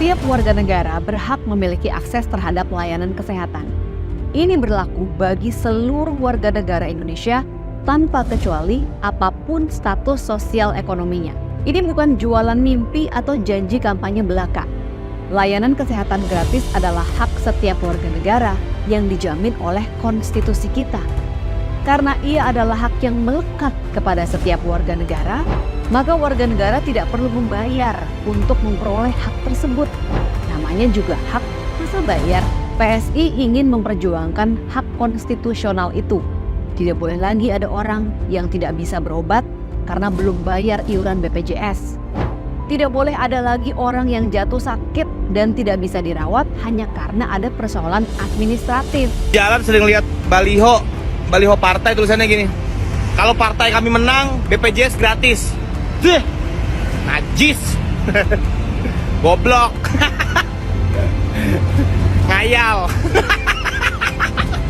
Setiap warga negara berhak memiliki akses terhadap layanan kesehatan. Ini berlaku bagi seluruh warga negara Indonesia tanpa kecuali apapun status sosial ekonominya. Ini bukan jualan mimpi atau janji kampanye belaka. Layanan kesehatan gratis adalah hak setiap warga negara yang dijamin oleh konstitusi kita. Karena ia adalah hak yang melekat kepada setiap warga negara, maka warga negara tidak perlu membayar untuk memperoleh hak tersebut. Namanya juga hak, masa bayar? PSI ingin memperjuangkan hak konstitusional itu. Tidak boleh lagi ada orang yang tidak bisa berobat karena belum bayar iuran BPJS. Tidak boleh ada lagi orang yang jatuh sakit dan tidak bisa dirawat hanya karena ada persoalan administratif. Jalan sering lihat baliho partai tulisannya gini. Kalau partai kami menang, BPJS gratis. Najis. Goblok. Ngayal.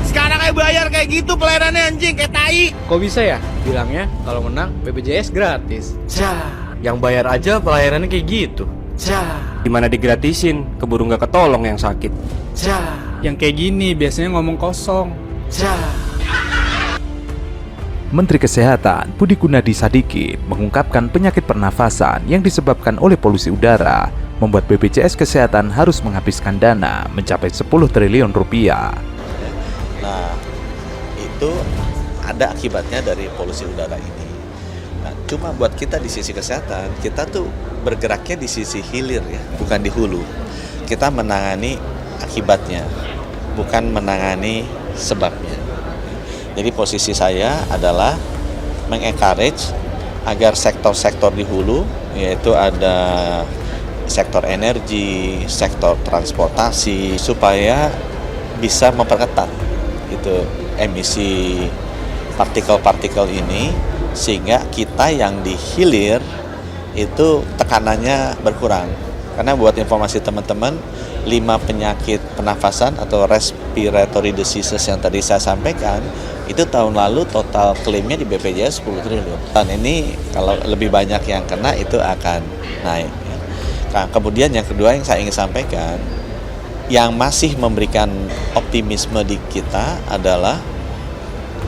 Sekarang kayak bayar kayak gitu pelayanannya anjing, kayak tai. Kok bisa ya bilangnya kalau menang BPJS gratis? Yang bayar aja pelayanannya kayak gitu. Gimana digratisin, keburu nggak ketolong yang sakit. Yang kayak gini biasanya ngomong kosong. Menteri Kesehatan Budi Gunadi Sadikin mengungkapkan penyakit pernafasan yang disebabkan oleh polusi udara membuat BPJS Kesehatan harus menghabiskan dana mencapai 10 triliun rupiah. Nah, itu ada akibatnya dari polusi udara ini. Nah, cuma buat kita di sisi kesehatan, kita tuh bergeraknya di sisi hilir ya, bukan di hulu. Kita menangani akibatnya, bukan menangani sebabnya. Jadi posisi saya adalah mengencourage agar sektor-sektor di hulu, yaitu ada sektor energi, sektor transportasi, supaya bisa memperketat itu emisi partikel-partikel ini, sehingga kita yang di hilir itu tekanannya berkurang. Karena buat informasi teman-teman, 5 penyakit pernafasan atau respiratory diseases yang tadi saya sampaikan, itu tahun lalu total klaimnya di BPJS 10 triliun. Dan ini kalau lebih banyak yang kena itu akan naik. Nah, kemudian yang kedua yang saya ingin sampaikan, yang masih memberikan optimisme di kita adalah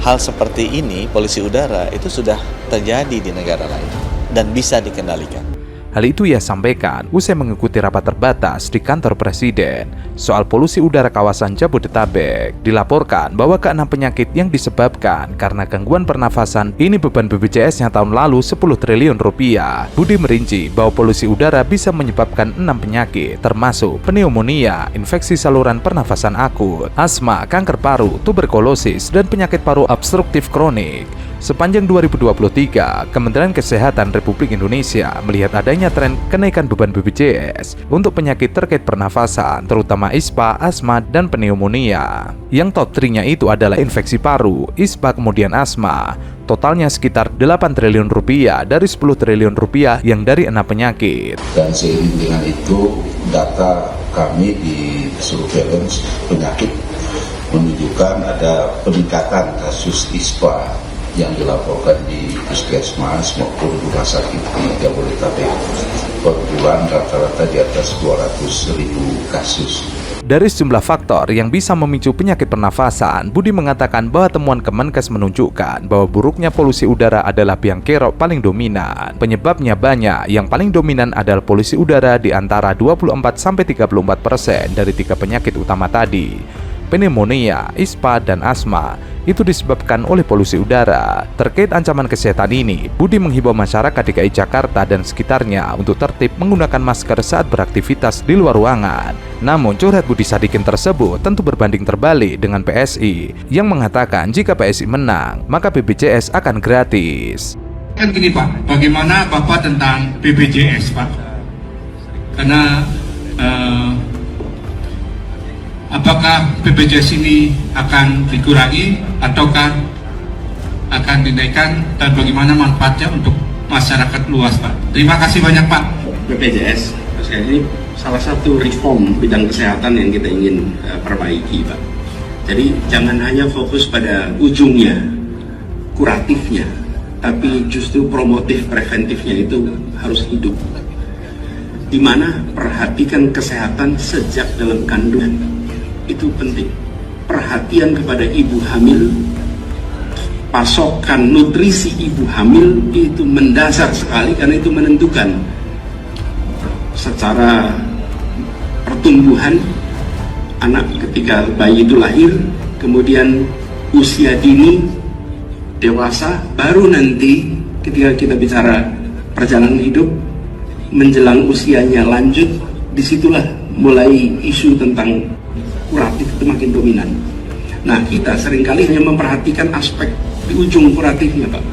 hal seperti ini, polusi udara, itu sudah terjadi di negara lain dan bisa dikendalikan. Hal itu ia sampaikan usai mengikuti rapat terbatas di kantor Presiden soal polusi udara kawasan Jabodetabek. Dilaporkan bahwa ke-6 penyakit yang disebabkan karena gangguan pernafasan ini beban BPJS-nya tahun lalu 10 triliun rupiah. Budi merinci bahwa polusi udara bisa menyebabkan 6 penyakit, termasuk pneumonia, infeksi saluran pernafasan akut, asma, kanker paru, tuberkulosis, dan penyakit paru obstruktif kronik. Sepanjang 2023, Kementerian Kesehatan Republik Indonesia melihat adanya tren kenaikan beban BPJS untuk penyakit terkait pernafasan, terutama ISPA, asma, dan pneumonia. Yang top 3-nya itu adalah infeksi paru, ISPA, kemudian asma. Totalnya sekitar 8 triliun rupiah dari 10 triliun rupiah yang dari 6 penyakit. Dan seiring dengan itu, data kami di surveillance penyakit menunjukkan ada peningkatan kasus ISPA yang dilaporkan di puskesmas maupun rumah sakit di Jabodetabek. Per bulan rata-rata di atas 200.000 kasus. Dari sejumlah faktor yang bisa memicu penyakit pernafasan, Budi mengatakan bahwa temuan Kemenkes menunjukkan bahwa buruknya polusi udara adalah biang kerok paling dominan. Penyebabnya banyak, yang paling dominan adalah polusi udara di antara 24-34% dari 3 penyakit utama tadi. Pneumonia, ISPA, dan asma itu disebabkan oleh polusi udara. Terkait ancaman kesehatan ini, Budi menghimbau masyarakat DKI Jakarta dan sekitarnya untuk tertib menggunakan masker saat beraktivitas di luar ruangan. Namun curhat Budi Sadikin tersebut tentu berbanding terbalik dengan PSI yang mengatakan jika PSI menang, maka BPJS akan gratis. Kan gini Pak, bagaimana Bapak tentang BPJS Pak? Karena apakah BPJS ini akan dikurangi ataukah akan dinaikkan dan bagaimana manfaatnya untuk masyarakat luas Pak? Terima kasih banyak Pak. BPJS ini salah satu reform bidang kesehatan yang kita ingin perbaiki Pak. Jadi jangan hanya fokus pada ujungnya, kuratifnya, tapi justru promotif preventifnya itu harus hidup. di mana perhatikan kesehatan sejak dalam kandungan itu penting. Perhatian kepada ibu hamil, pasokan nutrisi ibu hamil itu mendasar sekali karena itu menentukan secara pertumbuhan anak ketika bayi itu lahir, kemudian usia dini, dewasa, baru nanti ketika kita bicara perjalanan hidup menjelang usianya lanjut, disitulah mulai isu tentang kuratif itu makin dominan. Nah, kita seringkali hanya memperhatikan aspek di ujung kuratifnya, Pak.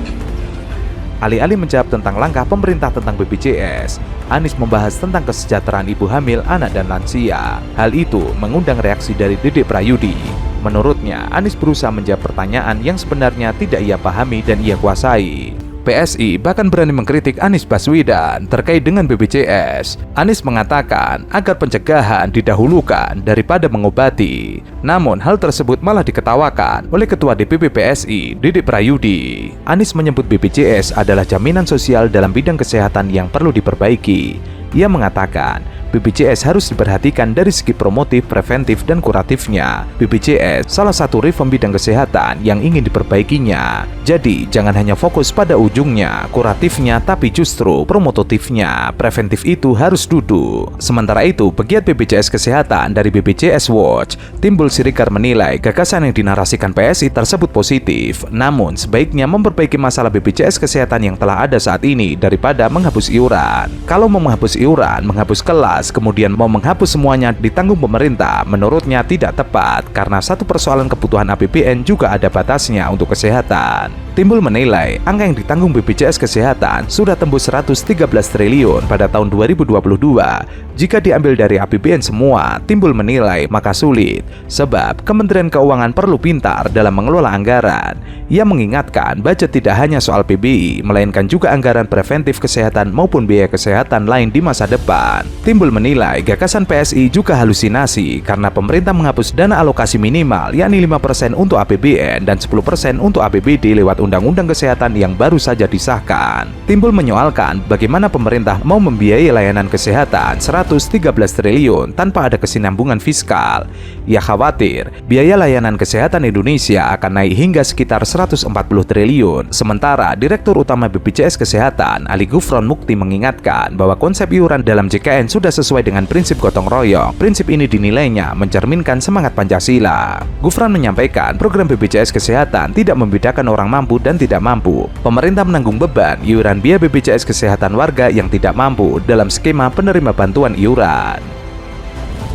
Alih-alih menjawab tentang langkah pemerintah tentang BPJS, Anies membahas tentang kesejahteraan ibu hamil, anak, dan lansia. Hal itu mengundang reaksi dari Dede Prayudi. Menurutnya, Anies berusaha menjawab pertanyaan yang sebenarnya tidak ia pahami dan ia kuasai. PSI bahkan berani mengkritik Anies Baswedan terkait dengan BPJS. Anies mengatakan agar pencegahan didahulukan daripada mengobati. Namun hal tersebut malah diketawakan oleh Ketua DPP PSI, Dede Prayudi. Anies menyebut BPJS adalah jaminan sosial dalam bidang kesehatan yang perlu diperbaiki. Ia mengatakan BPJS harus diperhatikan dari segi promotif, preventif, dan kuratifnya. BPJS salah satu reform bidang kesehatan yang ingin diperbaikinya. Jadi, jangan hanya fokus pada ujungnya, kuratifnya, tapi justru promotifnya. Preventif itu harus duduk. Sementara itu, pegiat BPJS Kesehatan dari BPJS Watch, Timbul Siregar menilai gagasan yang dinarasikan PSI tersebut positif. Namun, sebaiknya memperbaiki masalah BPJS Kesehatan yang telah ada saat ini daripada menghapus iuran. Kalau mau menghapus iuran, menghapus kelas, kemudian mau menghapus semuanya ditanggung pemerintah, menurutnya tidak tepat karena satu persoalan kebutuhan APBN juga ada batasnya untuk kesehatan. Timbul menilai angka yang ditanggung BPJS Kesehatan sudah tembus 113 triliun pada tahun 2022. Jika diambil dari APBN semua, Timbul menilai maka sulit, sebab Kementerian Keuangan perlu pintar dalam mengelola anggaran. Ia mengingatkan budget tidak hanya soal PBI, melainkan juga anggaran preventif kesehatan maupun biaya kesehatan lain di masa depan. Timbul menilai gagasan PSI juga halusinasi karena pemerintah menghapus dana alokasi minimal yakni 5% untuk APBN dan 10% untuk APBD lewat Undang-Undang Kesehatan yang baru saja disahkan. Timbul menyoalkan bagaimana pemerintah mau membiayai layanan kesehatan 113 triliun tanpa ada kesinambungan fiskal. Ia khawatir biaya layanan kesehatan Indonesia akan naik hingga sekitar 140 triliun. Sementara Direktur Utama BPJS Kesehatan Ali Gufron Mukti mengingatkan bahwa konsep iuran dalam JKN sudah sesuai dengan prinsip gotong royong. Prinsip ini dinilainya mencerminkan semangat Pancasila. Gufron menyampaikan program BPJS Kesehatan tidak membedakan orang mampu dan tidak mampu. Pemerintah menanggung beban iuran biaya BPJS Kesehatan warga yang tidak mampu dalam skema penerima bantuan iuran.